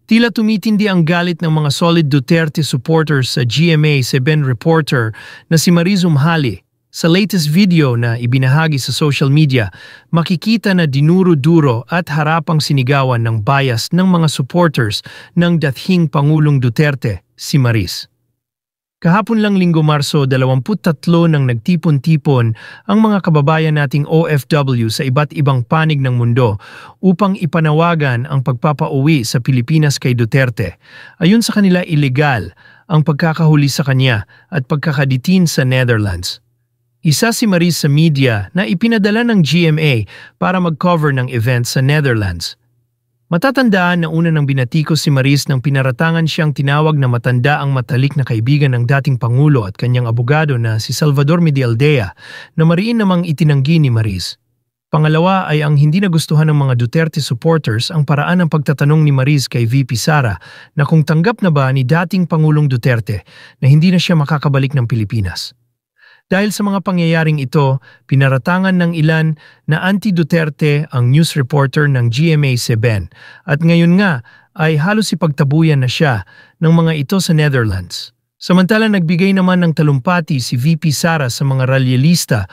Tila tumitindi ang galit ng mga solid Duterte supporters sa GMA7 reporter na si Mariz Umhali. Sa latest video na ibinahagi sa social media, makikita na dinuro-duro at harapang sinigawan ng bias ng mga supporters ng dathing Pangulong Duterte, si Mariz. Kahapon lang Linggo Marso 23 nang nagtipon-tipon ang mga kababayan nating OFW sa iba't ibang panig ng mundo upang ipanawagan ang pagpapauwi sa Pilipinas kay Duterte. Ayon sa kanila, ilegal ang pagkakahuli sa kanya at pagkakaditin sa Netherlands. Isa si Mariz sa media na ipinadala ng GMA para mag-cover ng event sa Netherlands. Matatandaan na una nang binatikos si Mariz nang pinaratangan siyang tinawag na matanda ang matalik na kaibigan ng dating Pangulo at kanyang abogado na si Salvador Medialdea na mariin namang itinanggi ni Mariz. Pangalawa ay ang hindi nagustuhan ng mga Duterte supporters ang paraan ng pagtatanong ni Mariz kay VP Sara na kung tanggap na ba ni dating Pangulong Duterte na hindi na siya makakabalik ng Pilipinas. Dahil sa mga pangyayaring ito, pinaratangan ng ilan na anti-Duterte ang news reporter ng GMA7 at ngayon nga ay halos ipagtabuyan na siya ng mga ito sa Netherlands. Samantala nagbigay naman ng talumpati si VP Sara sa mga ralyalista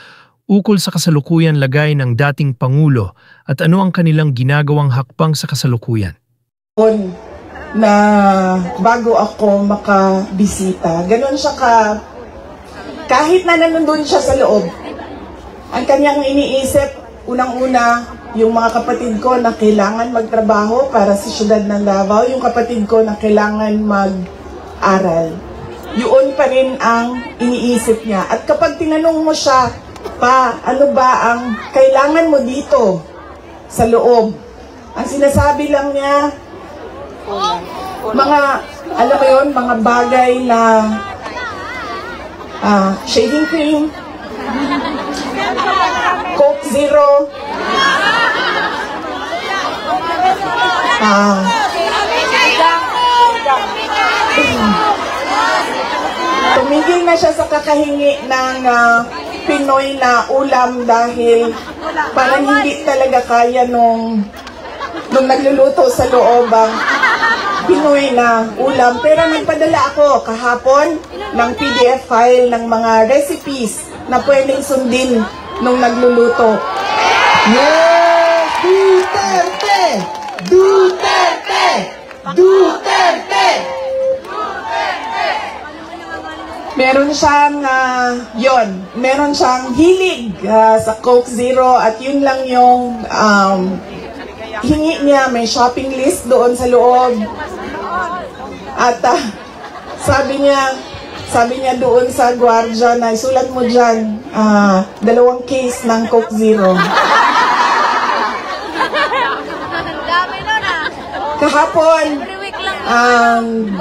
ukol sa kasalukuyan lagay ng dating Pangulo at ano ang kanilang ginagawang hakbang sa kasalukuyan. Na bago ako makabisita, ganun siya kahit na nandun siya sa loob, ang kanyang iniisip, unang-una, yung mga kapatid ko na kailangan magtrabaho para sa siyudad ng Davao, yung kapatid ko na kailangan mag-aral. Yun pa rin ang iniisip niya. At kapag tinanong mo siya, ano ba ang kailangan mo dito sa loob? Ang sinasabi lang niya, alam mo yun, mga bagay na shaving cream, Coke Zero, tumigil na siya sa kakahingi ng Pinoy na ulam dahil parang hindi talaga kaya nung nagluluto sa loob ang Pinoy na ulam. Pero nagpadala ako kahapon ng PDF file ng mga recipes na pwedeng sundin nung nagluluto. Yes! Duterte! Duterte! Duterte! Meron siyang, meron siyang hilig sa Coke Zero at yun lang yung hingi niya. May shopping list doon sa loob. At sabi niya doon sa gwardiya na isulat mo dyan, 2 case ng Coke Zero. Kahapon,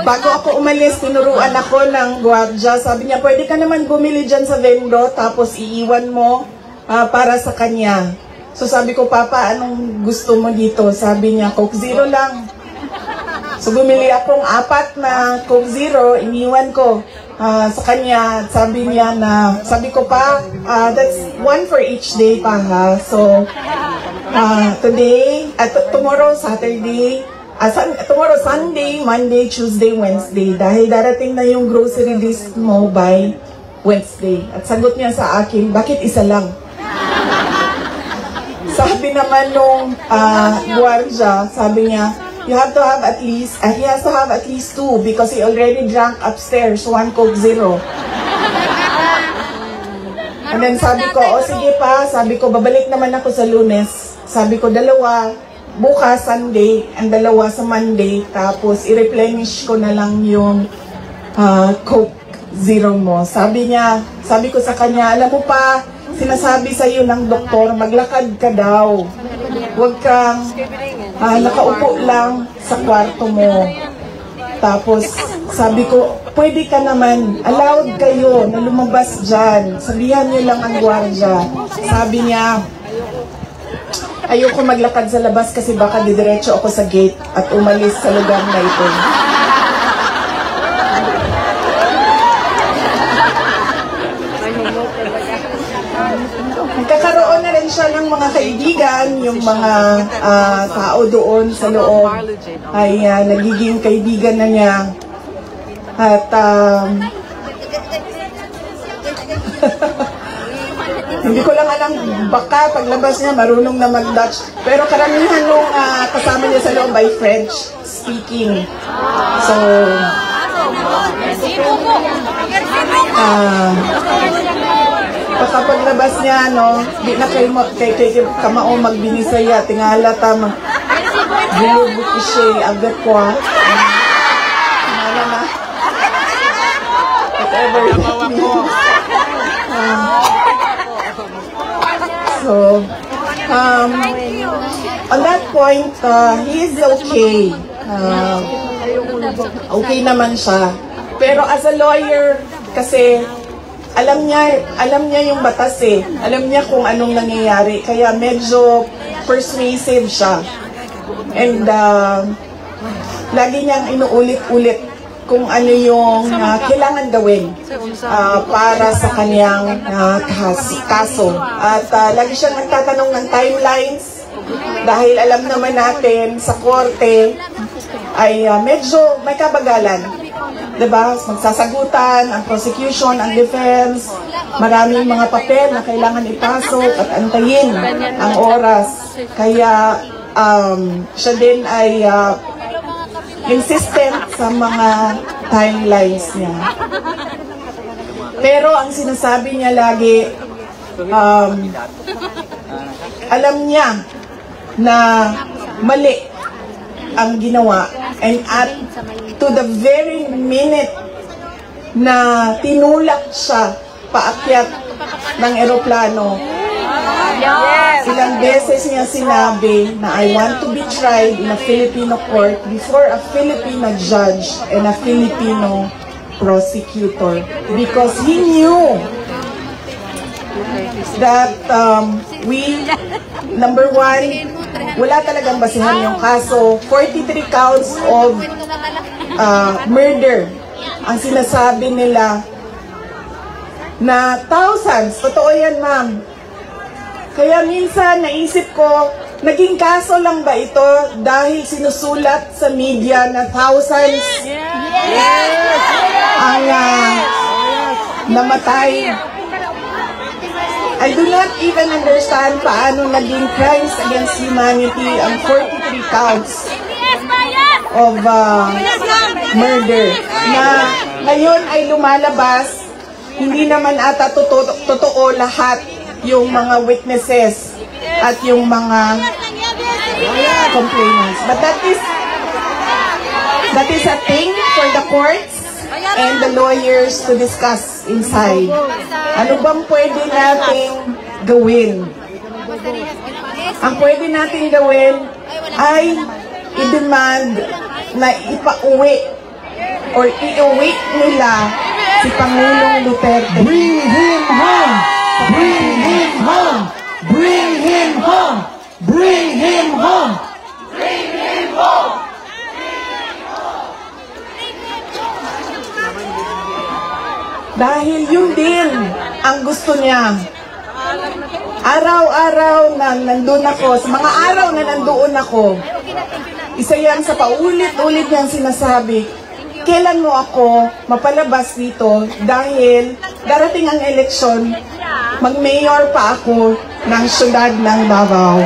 bago ako umalis, tinuruan ako ng gwardiya. Sabi niya, pwede ka naman bumili dyan sa vendo, tapos iiwan mo para sa kanya. So sabi ko, Papa, anong gusto mo dito? Sabi niya, Coke Zero lang. So bumili akong 4 na Coke Zero, iniwan ko sa kanya. Sabi ko pa, that's 1 for each day pa ha. So today, tomorrow Saturday, tomorrow Sunday, Monday, Tuesday, Wednesday. Dahil darating na yung grocery list mo by Wednesday. At sagot niya sa akin, bakit isa lang? Sabi naman nung gwardiya, sabi niya, he has to have at least 2 because he already drank upstairs 1 Coke Zero. And then sabi ko, sige pa, sabi ko, babalik naman ako sa Lunes. Sabi ko, 2 bukas Sunday and 2 sa Monday, tapos i-replenish ko na lang yung Coke Zero mo. Sabi ko sa kanya, alam mo pa, sinasabi sa iyo ng doktor, maglakad ka daw. Huwag kang nakaupo lang sa kwarto mo. Tapos sabi ko, pwede ka naman, allowed kayo na lumabas dyan. Sabihan niyo lang ang gwardiya. Sabi niya, ayoko maglakad sa labas kasi baka didiretso ako sa gate at umalis sa lugar na ito. nagkakaroon na rin siya ng mga kaibigan, yung mga tao doon sa loob ay nagiging kaibigan na niya. At hindi ko lang alam, baka paglabas niya marunong na mag-Dutch. Pero karamihan nung kasama niya sa loob ay French speaking. So, baka paglabas niya, no, di na kayo kamao magbinisaya, tingala tama. Gilubuti siya, agad ko ha. Tingala na. Whatever it means. So, on that point, he is okay. Okay naman siya. Pero as a lawyer, kasi alam niya yung batas eh. Alam niya kung anong nangyayari. Kaya medyo persuasive siya. And lagi niyang inuulit-ulit kung ano yung kailangan gawin para sa kanyang kaso. At lagi siyang nagtatanong ng timelines dahil alam naman natin sa korte ay medyo may kabagalan. Diba? Magsasagutan, ang prosecution, ang defense, maraming mga papel na kailangan ipasok at antayin ang oras. Kaya siya din ay insistent sa mga timelines niya. Pero ang sinasabi niya lagi, alam niya na mali ang ginawa. And at to the very minute na tinulak siya paakyat ng eroplano, ilang beses niya sinabi na I want to be tried in a Filipino court before a Filipino judge and a Filipino prosecutor, because he knew that number one, wala talagang basihan yung kaso. 43 counts of murder ang sinasabi nila na thousands. Totoo yan, ma'am. Kaya minsan naisip ko, naging kaso lang ba ito dahil sinusulat sa media na thousands ang namatay? I do not even understand paano naging crimes against humanity ang 43 counts of murder na ngayon ay lumalabas. Hindi naman ata totoo lahat yung mga witnesses at yung mga complainants. But that is a thing for the courts and the lawyers to discuss inside. Ano bang pwede nating gawin? Ang pwede nating gawin ay i-demand na ipauwi or iuwi nila si Pangulong Duterte. Bring him home! Bring him home! Bring him home! Bring him home! Bring him home! Dahil yun din ang gusto niya. Araw-araw na nandun ako, sa mga araw na nandoon ako, isa yan sa paulit-ulit niyang sinasabi, kailan mo ako mapalabas dito dahil darating ang eleksyon, mag-mayor pa ako ng syudad ng Davao.